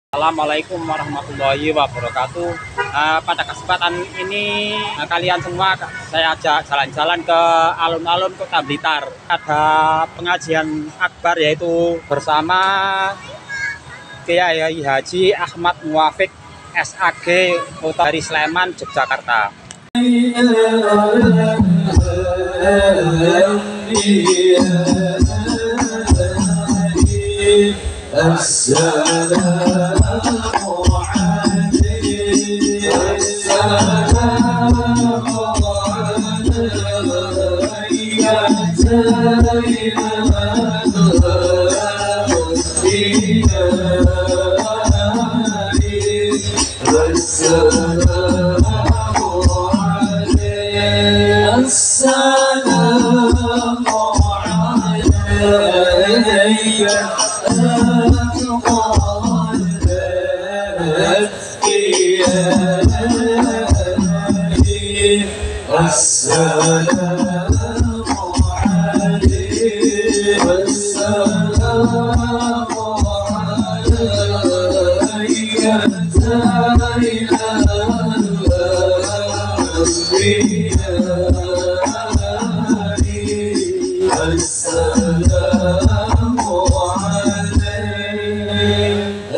Assalamualaikum warahmatullahi wabarakatuh. Pada kesempatan ini kalian semua saya ajak jalan-jalan ke alun-alun Kota Blitar. Ada pengajian akbar yaitu bersama Kiai Haji Ahmad Muwafiq SAG Kota dari Sleman, Yogyakarta.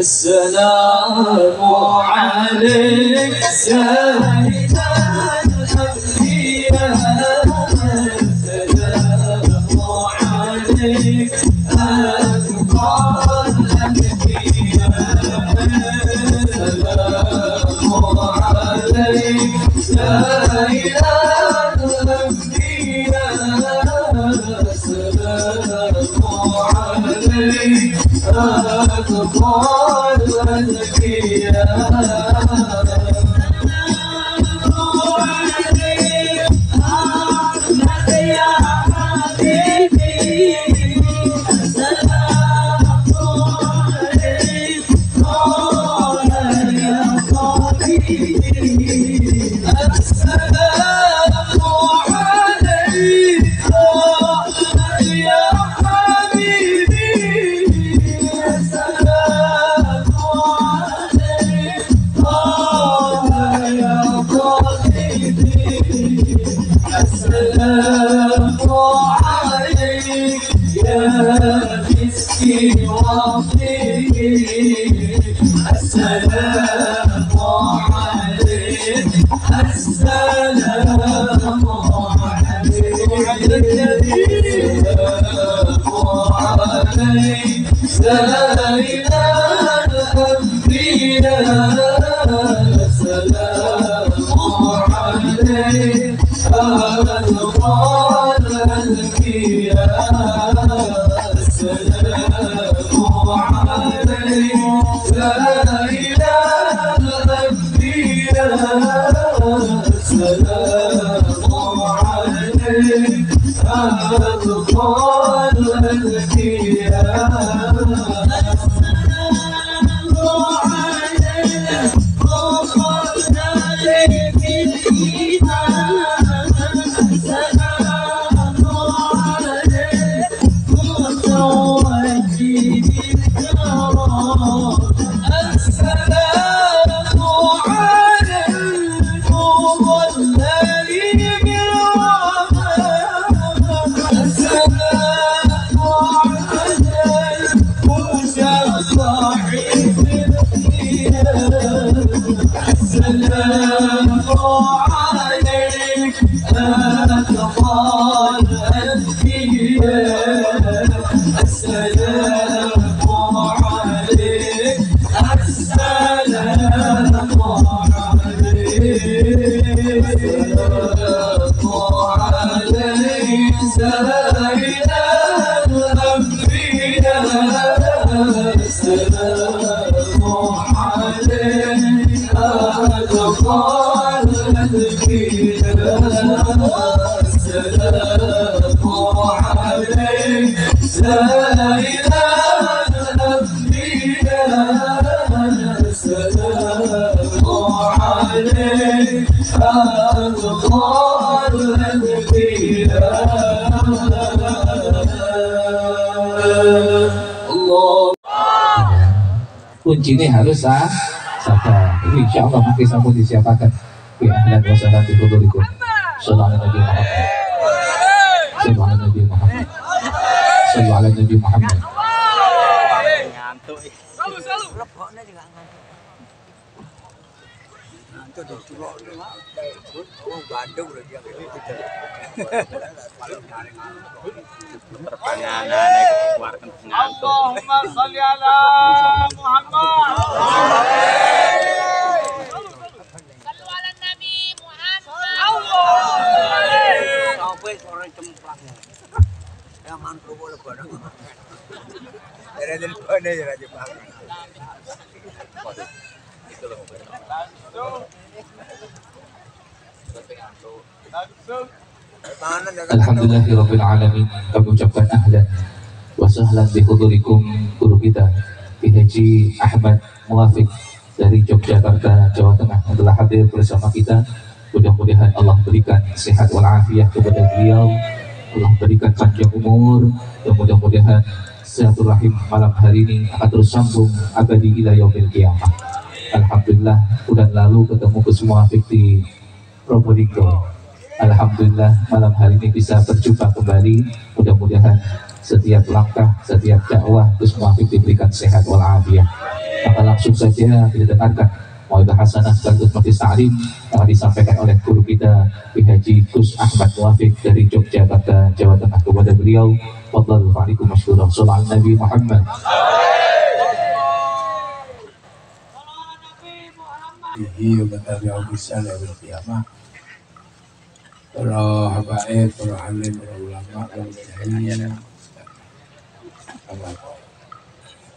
السلام عليك سيد الأنبياء، السلام عليك أتقى الأنبياء، السلام عليك سيد الأنبياء، السلام عليك أتقى kuncinya harus sabar. Insya Allah mungkin sampun disiapkan. Ya, dan wasallam di hudurikum. Sallallahu Nabi Muhammad. Sallallahu Nabi Muhammad. Sallallahu Nabi Muhammad. Ngantuk. Leboknya juga ngantuk di curok ini mak. Bandung udah dia. Terpangan aneh keluarkan ngantuk. Allahumma sholli ala Muhammad. Sallu ala Nabi Muhammad. Sampai sore cemplang. Ya mantu boleh pada. Dari pada ya raja bang. Alhamdulillahirabbil alamin. Kami ucapkan ahlan wa sahlan bi hudurikum guru kita Ki Haji Ahmad Muwafiq dari Yogyakarta, Jawa Tengah yang telah hadir bersama kita. Mudah-mudahan Allah berikan sehat walafiat kepada beliau, Allah berikan panjang umur, dan mudah-mudahan silaturahim malam hari ini akan terus sambung abadi ila yaumil qiyamah. Alhamdulillah bulan lalu ketemu Gus Muwafiq di Probolinggo. Alhamdulillah malam hari ini bisa berjumpa kembali. Mudah-mudahan setiap langkah, setiap dakwah Gus Muwafiq diberikan sehat walafiat. Maka langsung saja kita dengarkan Mauidhah Hasanah sekaligus Majlis Ta'lim yang disampaikan oleh guru kita Ki Haji Gus Ahmad Muwafiq dari Yogyakarta, Jawa Tengah. Kepada beliau, fadhal fa'alikum masyhurah. Shallallahu Nabi Muhammad. Bihi wa tabi'u bisalah wal qiyamah. Para habaib, para alim, para ulama, para mujahidin,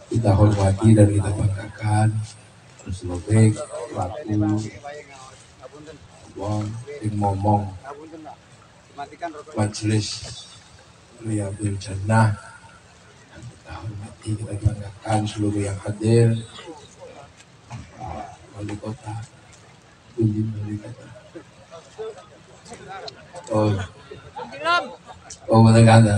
kita hormati dan kita banggakan terus lebih pelaku yang ngomong majelis Riyadul Jannah. Kita hormati, kita banggakan seluruh yang hadir, wali kota, kunjung wali kota. Betul kata.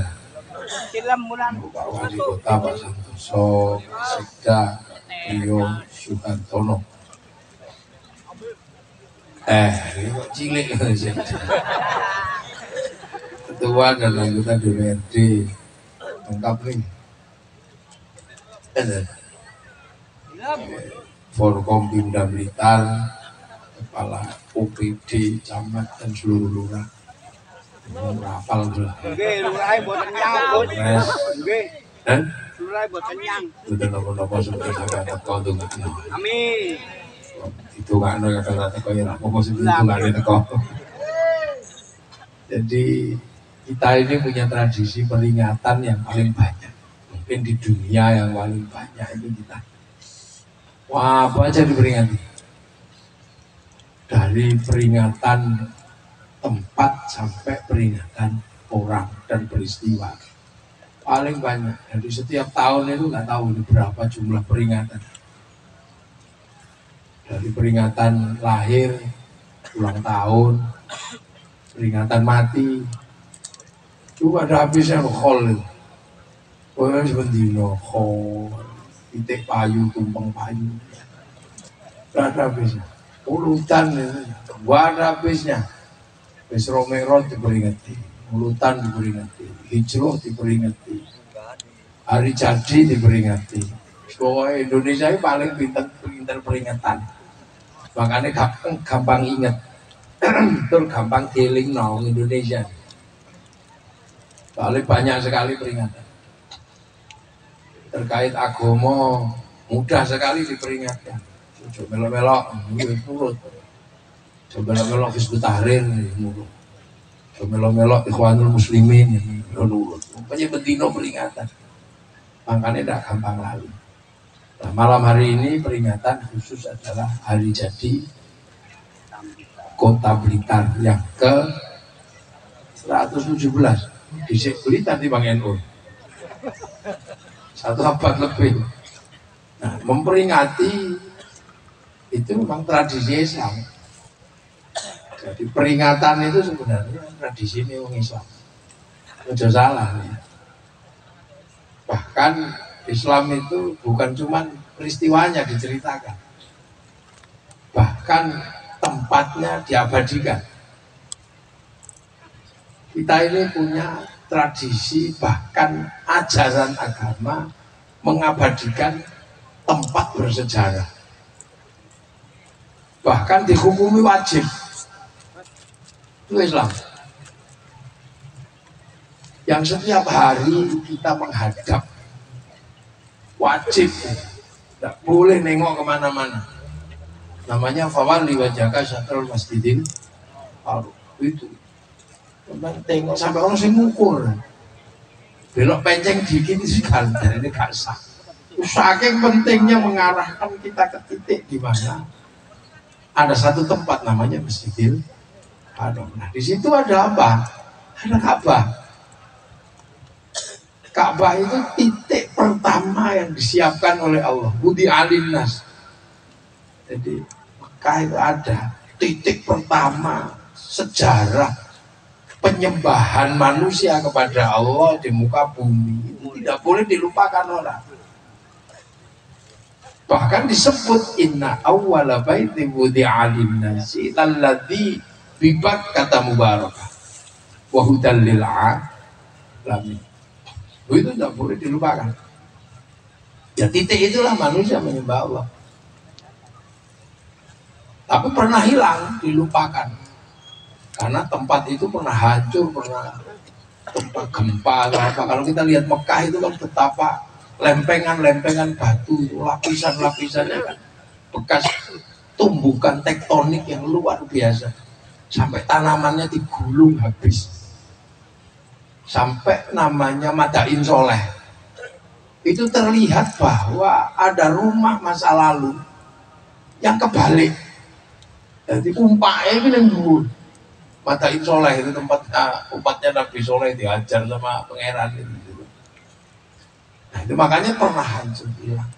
Pak Wali Kota Pak Santoso, Sekda, Rio Sukantono. Cilik Ketua dan anggota DPRD lengkap nih. Forkom Bimda Blitar, Kepala OPD, Camat dan seluruh lurah. Rapal dulu. Lurah buat kenyang. Lurah buat kenyang. Betul nopo sudah sampai teko tuh. Amin. Itu nggak ada kata teko ya, nopo sudah itu nggak ada teko. Jadi kita ini punya tradisi peringatan yang paling banyak. Mungkin di dunia yang paling banyak itu kita. Wah, apa aja diperingati. Dari peringatan tempat sampai peringatan orang dan peristiwa paling banyak. Jadi setiap tahun itu nggak tahu ini berapa jumlah peringatan. Dari peringatan lahir, ulang tahun, peringatan mati, itu ada habisnya khol itu. Pokoknya sebendino khol, titik payu, tumpeng payu, nggak ada habisnya. Urutan itu, nggak ada habisnya. Wis Romero diperingati, ulutan diperingati, hijrah diperingati, hari jadi diperingati. Pokoknya Indonesia ini paling pinter peringatan. Makanya gampang ingat, terus gampang dealing nong Indonesia. Paling banyak sekali peringatan. Terkait agama mudah sekali diperingatkan. Coba melok-melok, nurut. Coba melok Hizbut Tahrir, nurut. Coba melok Ikhwanul Muslimin, nurut. Pokoknya bedino peringatan. Makanya tidak gampang lalu. Nah, malam hari ini peringatan khusus adalah hari jadi Kota Blitar yang ke 117. Disek Blitar di Bang NU. 1 abad lebih. Nah, memperingati itu memang tradisi Islam. Jadi peringatan itu sebenarnya tradisi ini orang Islam. Tidak salah ya. Bahkan Islam itu bukan cuma peristiwanya diceritakan. Bahkan tempatnya diabadikan. Kita ini punya tradisi, bahkan ajaran agama mengabadikan tempat bersejarah. Bahkan dihukumi wajib. Itu Islam. Yang setiap hari kita menghadap, wajib, tidak boleh nengok kemana-mana. Namanya fawali wajhaka syatrul masjidil haram. Itu tengok sampai orang sing ngukur, belok penceng dikit itu kan ini gak sah. Saking pentingnya mengarahkan kita ke titik di mana ada satu tempat namanya Masjidil Haram. Nah di situ ada apa? Ada Ka'bah. Ka'bah itu titik pertama yang disiapkan oleh Allah. Budi alinnas. Jadi Mekah itu ada titik pertama sejarah penyembahan manusia kepada Allah di muka bumi. Itu tidak boleh dilupakan orang. Bahkan disebut inna awwala baiti wudi'a lin-nasi alladzi bi Bakkah mubarakah wa hudal lil alamin. Itu tidak boleh dilupakan. Ya titik itulah manusia menyembah Allah. Tapi pernah hilang, dilupakan. Karena tempat itu pernah hancur, pernah tempat gempa atau apa. Kalau kita lihat Mekah itu kan betapa lempengan-lempengan batu, lapisan-lapisannya kan bekas tumbukan tektonik yang luar biasa. Sampai tanamannya digulung habis. Sampai namanya Madain Soleh itu terlihat bahwa ada rumah masa lalu yang kebalik. Jadi umpaknya itu yang dulu Madain Soleh itu tempatnya Nabi Soleh diajar sama pangeran itu. Nah itu makanya pernah hancur hilang.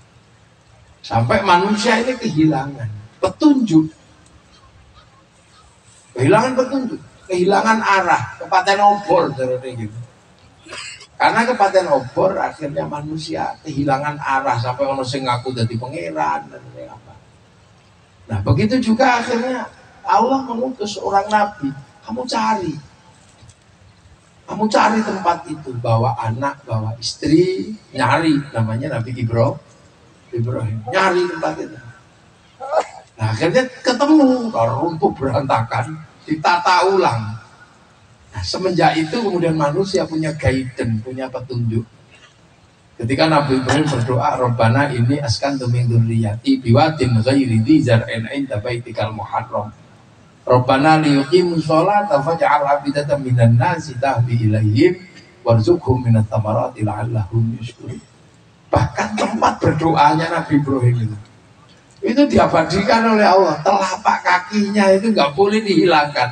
Sampai manusia ini kehilangan petunjuk, kehilangan petunjuk, kehilangan arah, kepaten obor gitu. Karena kepaten obor akhirnya manusia kehilangan arah sampai ono sing ngaku dadi pangeran dan apa. Nah begitu juga akhirnya Allah mengutus seorang nabi, kamu cari tempat itu, bawa anak, bawa istri, nyari, namanya Nabi Ibrahim, nyari tempat itu. Nah akhirnya ketemu, kalau runtuh berantakan, ditata ulang. Nah, semenjak itu kemudian manusia punya guidance, punya petunjuk. Ketika Nabi Ibrahim berdoa, Rabbana ini askantu min dzurriyyati biwadin ghairi dzi zar'in 'inda baitikal muharram. Rabbana liyuqimus sholata faj'al afidatan minan nasi tahdi ilaihim warzuqhum minat thamarati la'allahum yashkurun. Bahkan tempat berdoanya Nabi Ibrahim itu diabadikan oleh Allah. Telapak kakinya itu nggak boleh dihilangkan.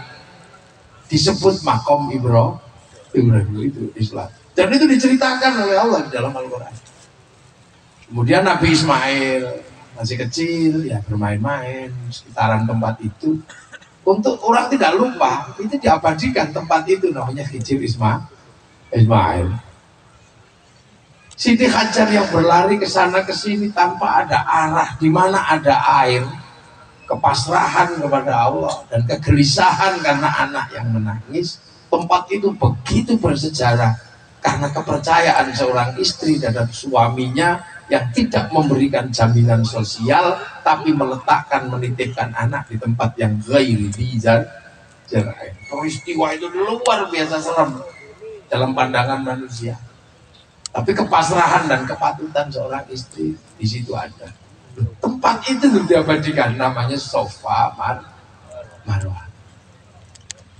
Disebut makom Ibrahim itu Islam. Dan itu diceritakan oleh Allah di dalam Al-Quran. Kemudian Nabi Ismail masih kecil, ya bermain-main sekitaran tempat itu. Untuk orang tidak lupa, itu diabadikan tempat itu, namanya Hijr Ismail. Siti Hajar yang berlari ke sana ke sini tanpa ada arah, di mana ada air, kepasrahan kepada Allah dan kegelisahan karena anak yang menangis. Tempat itu begitu bersejarah karena kepercayaan seorang istri terhadap suaminya yang tidak memberikan jaminan sosial tapi menitipkan anak di tempat yang ghairi dzar'in. Peristiwa itu luar biasa serem dalam pandangan manusia. Tapi kepasrahan dan kepatutan seorang istri di situ ada. Tempat itu diabadikan, namanya Safa Marwah.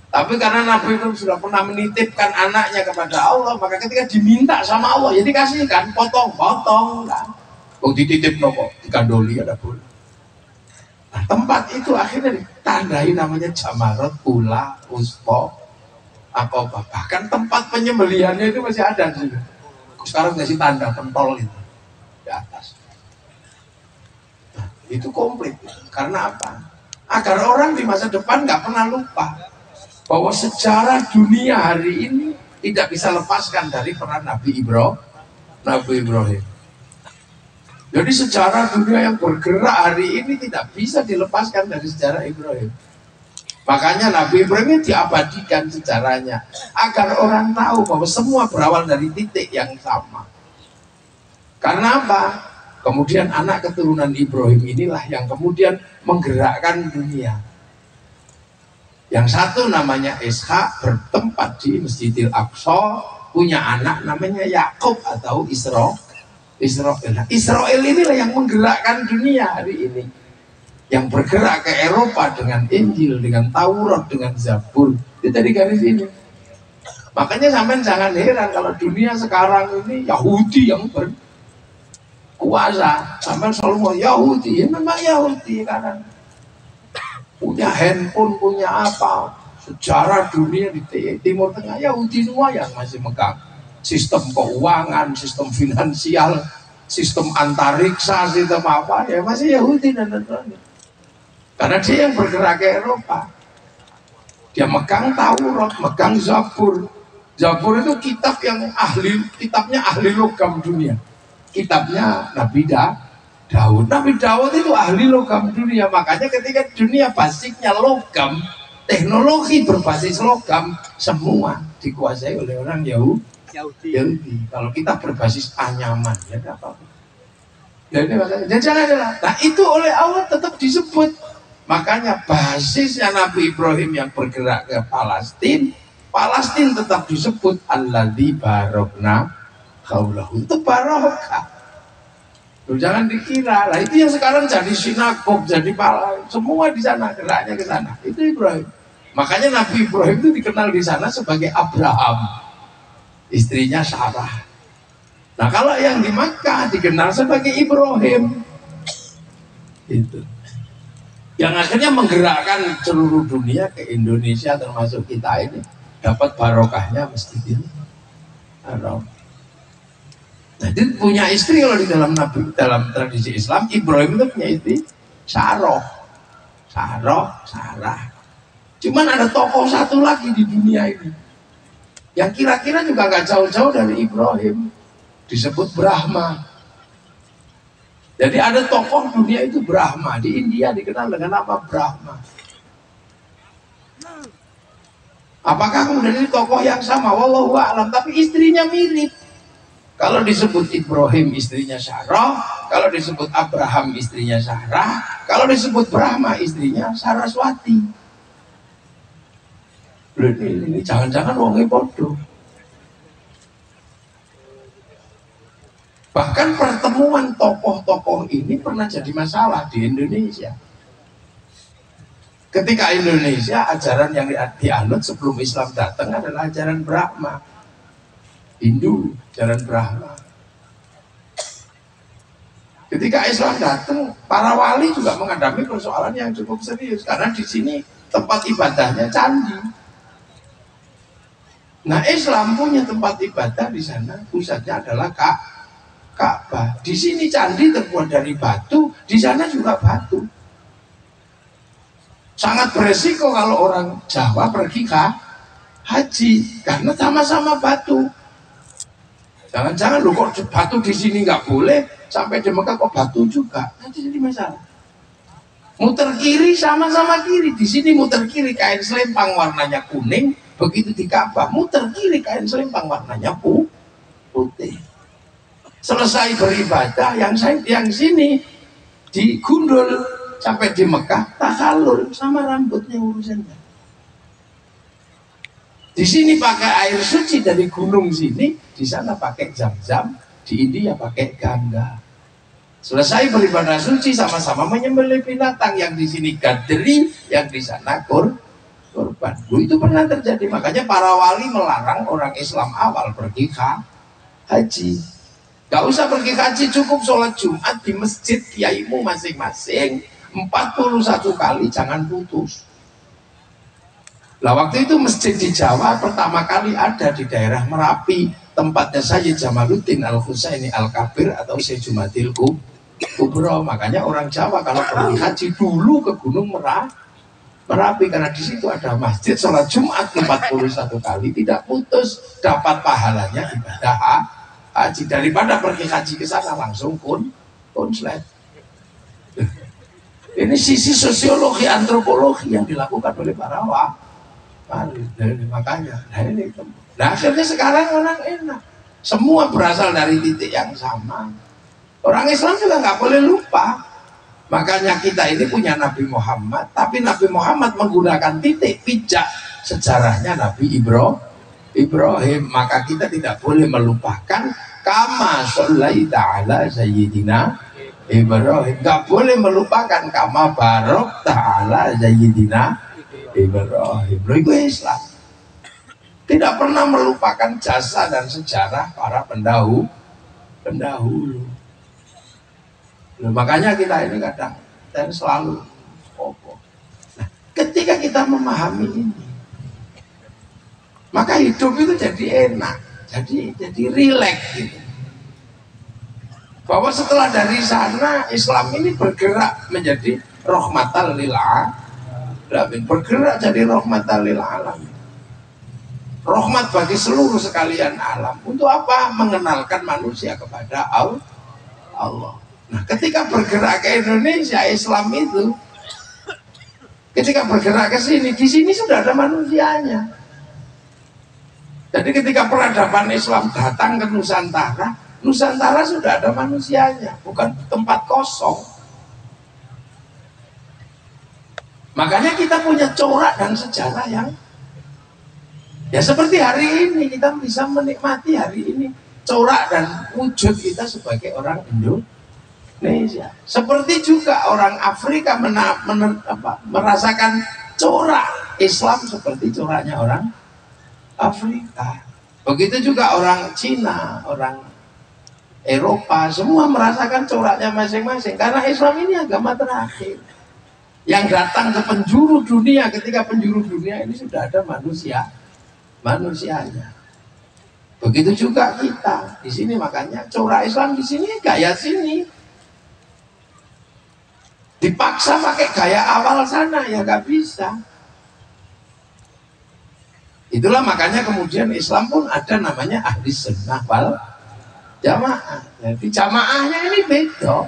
Tapi karena Nabi itu sudah pernah menitipkan anaknya kepada Allah, maka ketika diminta sama Allah, ya dikasihkan, potong kan. Oh dititip nopo, dikandoli ada boleh. Nah, tempat itu akhirnya ditandai namanya Jamarat Ula Uspo apa. Bahkan tempat penyembelihannya itu masih ada di situ. Sekarang ngasih tanda pentol itu di atas. Nah, itu komplit. Karena apa? Agar orang di masa depan nggak pernah lupa bahwa sejarah dunia hari ini tidak bisa lepaskan dari peran Nabi Ibrahim. Jadi sejarah dunia yang bergerak hari ini tidak bisa dilepaskan dari sejarah Ibrahim. Makanya Nabi Ibrahim diabadikan sejarahnya agar orang tahu bahwa semua berawal dari titik yang sama. Karena apa? Kemudian anak keturunan Ibrahim inilah yang kemudian menggerakkan dunia. Yang satu namanya Ishak, bertempat di Masjidil Aqsa, punya anak namanya Yakub atau Israel. Israel inilah yang menggerakkan dunia hari ini. Yang bergerak ke Eropa dengan Injil, dengan Taurat, dengan Zabur. Itu tadi garis ini. Makanya sampai jangan heran kalau dunia sekarang ini Yahudi yang berkuasa. Sampai selalu mau Yahudi, ya memang Yahudi karena punya handphone, punya apa. Sejarah dunia di Timur Tengah Yahudi semua yang masih megang. Sistem keuangan, sistem finansial, sistem antariksa, sistem apa, ya masih Yahudi dan lain-lain. Karena dia yang bergerak ke Eropa. Dia megang Taurat, megang Zabur. Zabur itu kitab yang kitabnya ahli logam dunia. Kitabnya Nabi Daud. Nabi Daud itu ahli logam dunia. Makanya ketika dunia basicnya logam, teknologi berbasis logam, semua dikuasai oleh orang Yahudi. Kalau kita berbasis anyaman, ya tidak apa-apa. Ya ini makanya, jangan. Nah itu oleh Allah tetap disebut. Makanya basisnya Nabi Ibrahim yang bergerak ke Palestina, Palestina tetap disebut alladzi barokna haulahu. Itu barokah. Loh, jangan dikira. Lah itu yang sekarang jadi sinagog, jadi semua di sana geraknya ke sana. Itu Ibrahim. Makanya Nabi Ibrahim itu dikenal di sana sebagai Abraham, istrinya Sarah. Nah kalau yang di Makkah dikenal sebagai Ibrahim. Itu. Yang akhirnya menggerakkan seluruh dunia ke Indonesia termasuk kita ini dapat barokahnya Masjidil Haram. Nah, dia punya istri kalau di dalam dalam tradisi Islam Ibrahim itu punya istri Sarah. Cuman ada tokoh satu lagi di dunia ini yang kira-kira juga nggak jauh-jauh dari Ibrahim, disebut Brahma. Jadi ada tokoh dunia itu Brahma. Di India dikenal dengan nama Brahma. Apakah kemudian ini tokoh yang sama? Wallahu a'lam. Tapi istrinya mirip. Kalau disebut Ibrahim istrinya Sarah, kalau disebut Abraham istrinya Sarah, kalau disebut Brahma istrinya Saraswati. Ini jangan-jangan wongnya bodoh. Bahkan pertemuan tokoh-tokoh ini pernah jadi masalah di Indonesia. Ketika Indonesia, ajaran yang dianut sebelum Islam datang adalah ajaran Brahma. Hindu, ajaran Brahma. Ketika Islam datang, para wali juga menghadapi persoalan yang cukup serius. Karena di sini tempat ibadahnya candi. Nah Islam punya tempat ibadah di sana, pusatnya adalah Ka'bah. Di sini candi terbuat dari batu, di sana juga batu. Sangat beresiko kalau orang Jawa pergi ke haji karena sama-sama batu. Jangan-jangan lu kok batu di sini nggak boleh, sampai di Mekah kok batu juga. Nanti jadi masalah. Muter kiri sama-sama kiri, di sini muter kiri kain selempang warnanya kuning, begitu di Ka'bah muter kiri kain selempang warnanya putih. Selesai beribadah, yang sini digundul sampai di Mekah tahalul sama rambutnya urusannya. Di sini pakai air suci dari gunung sini, di sana pakai Zam-Zam, di India pakai Gangga. Selesai beribadah suci sama-sama menyembelih binatang, yang di sini gadri, yang di sana korban. Itu pernah terjadi. Makanya para wali melarang orang Islam awal pergi haji. Gak usah pergi haji, cukup sholat Jumat di masjid kiaimu masing-masing 41 kali, jangan putus. Lah waktu itu masjid di Jawa pertama kali ada di daerah Merapi, tempatnya Sayyid Jamaluddin Al-Husaini Al-Kabir atau Syekh Jumadil Kubro. Makanya orang Jawa kalau pergi haji dulu ke Gunung Merapi, karena di situ ada masjid sholat Jumat 41 kali tidak putus, dapat pahalanya ibadah haji daripada pergi haji ke sana langsung konslet. Ini sisi sosiologi, antropologi yang dilakukan oleh para wali. Makanya, nah akhirnya sekarang orang enak. Semua berasal dari titik yang sama. Orang Islam juga nggak boleh lupa. Makanya kita ini punya Nabi Muhammad, tapi Nabi Muhammad menggunakan titik pijak sejarahnya Nabi Ibrahim. Maka kita tidak boleh melupakan kama shallaita ala sayyidina Ibrahim. Gak boleh melupakan kama barok ta'ala Sayyidina Ibrahim. Itu Islam. Tidak pernah melupakan jasa dan sejarah para pendahulu. Makanya kita ini kadang dan selalu kokoh. Nah, ketika kita memahami ini, maka hidup itu jadi enak, jadi rileks gitu. Bahwa setelah dari sana Islam ini bergerak menjadi rahmatan lil alamin, bergerak jadi rahmatan lil alamin, rahmat bagi seluruh sekalian alam. Untuk apa? Mengenalkan manusia kepada Allah. Nah, ketika bergerak ke Indonesia, Islam itu ketika bergerak ke sini, di sini sudah ada manusianya. Jadi ketika peradaban Islam datang ke Nusantara, Nusantara sudah ada manusianya, bukan tempat kosong. Makanya kita punya corak dan sejarah yang ya seperti hari ini kita bisa menikmati hari ini corak dan wujud kita sebagai orang Indonesia. Seperti juga orang Afrika merasakan corak Islam seperti coraknya orang Afrika. Begitu juga orang Cina, orang Eropa, semua merasakan coraknya masing-masing. Karena Islam ini agama terakhir yang datang ke penjuru dunia. Ketika penjuru dunia ini sudah ada manusianya. Begitu juga kita di sini. Makanya corak Islam di sini gaya sini. Dipaksa pakai gaya awal sana ya nggak bisa. Itulah makanya kemudian Islam pun ada namanya ahli sunnah wal jamaah. Jadi jamaahnya ini beda.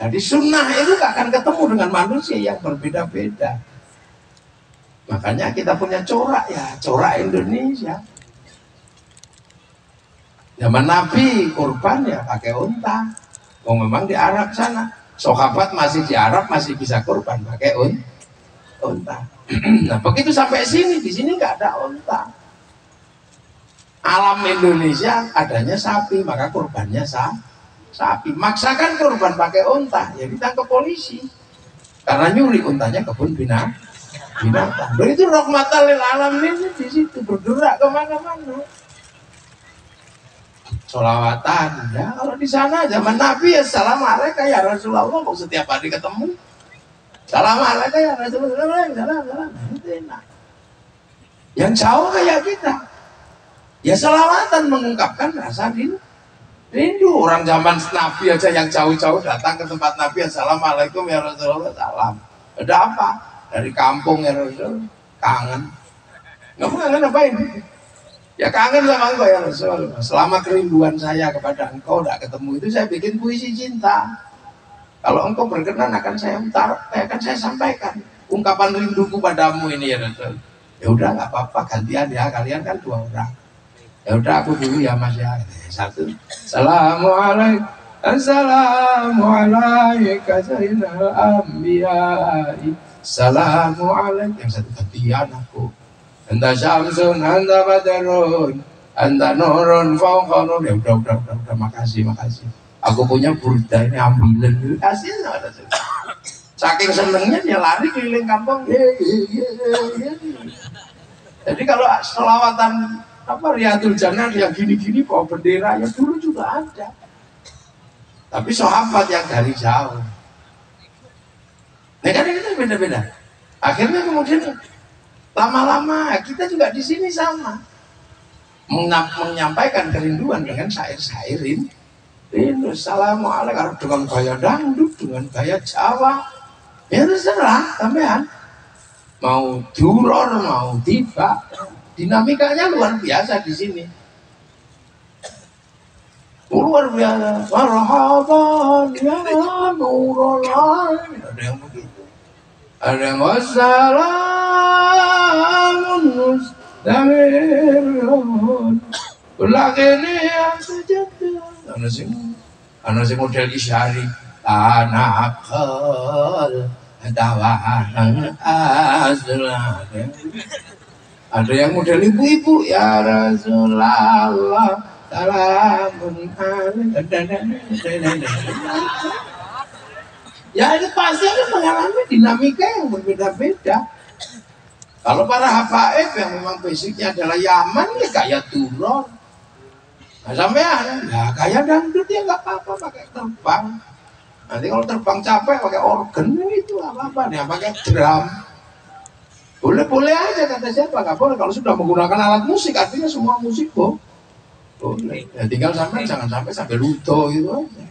Jadi sunnah itu gak akan ketemu dengan manusia yang berbeda-beda. Makanya kita punya corak ya, corak Indonesia. Zaman Nabi kurban ya pakai unta. Oh memang di Arab sana, sahabat masih di Arab masih bisa kurban pakai unta. Nah begitu sampai sini, di sini nggak ada unta. Alam Indonesia adanya sapi, maka kurbannya sapi. Maksakan kurban pakai unta, ya ditangkap polisi karena nyuri untanya kebun binatang. Begitu rahmatan lil alamin di situ bergerak kemana-mana. Sholawatan, ya kalau di sana zaman Nabi ya assalamualaikum ya Rasulullah, kok setiap hari ketemu. Assalamualaikum ya Rasulullah, salam. Itu enak. Yang jauh kayak kita. Ya selawatan mengungkapkan rasa rindu. Orang zaman Nabi aja yang jauh-jauh datang ke tempat Nabi, assalamualaikum ya Rasulullah, salam. Ada apa? Dari kampung ya Rasul, kangen. Kamu kangen apa ini? Ya kangen sama engkau ya Rasul. Selama kerinduan saya kepada engkau tidak ketemu itu, saya bikin puisi cinta. Kalau engkau berkenan akan saya sampaikan ungkapan rinduku padamu ini ya Rasul. Ya udah nggak apa-apa, gantian ya, kalian kan 2 orang. Ya udah aku dulu ya Mas ya. 1. Assalamualaikum. Assalamualaikum sayyidina anbiya. Assalamualaikum. Yang 1 gantian aku. Anta syamsun, anta badrun, anta nurun fawqa nur. Ya udah makasih. Aku punya burda ini ambilan. Kasih enggak ada. Saking senengnya dia lari keliling kampung. Jadi kalau selawatan Riyadul Jannah yang gini-gini bawa bendera ya dulu juga ada. Tapi sahabat yang dari jauh. Nah kan itu beda-beda. Akhirnya kemudian lama-lama kita juga di sini sama menyampaikan kerinduan dengan syair-syair rindu. Assalamualaikum dengan gaya dangdut, dengan gaya Jawa. Ya terserah sampean. Mau duror, mau tiba. Dinamikanya luar biasa di sini. luar biasa. Marhaban ya nurul alamin. Ada yang begitu. Ada yang wassalamun mustamirun. Ulakini yang sejati. Ana sing model isyari. Anakal tawahan aslan. Ada yang model ibu-ibu ya Rasulullah. Salamun ya itu pasti akan mengalami dinamika yang berbeda-beda. Kalau para habaib yang memang basicnya adalah Yaman ya kayak turun. Nah, sampean ya kayak dangdut ya nggak apa-apa pakai terbang. Nanti kalau terbang capek pakai organ itu apa-apa nih pakai drum. Boleh-boleh aja kata siapa nggak boleh kalau sudah menggunakan alat musik artinya semua musik boleh. Ya, tinggal sampai jangan sampai luto gitu aja.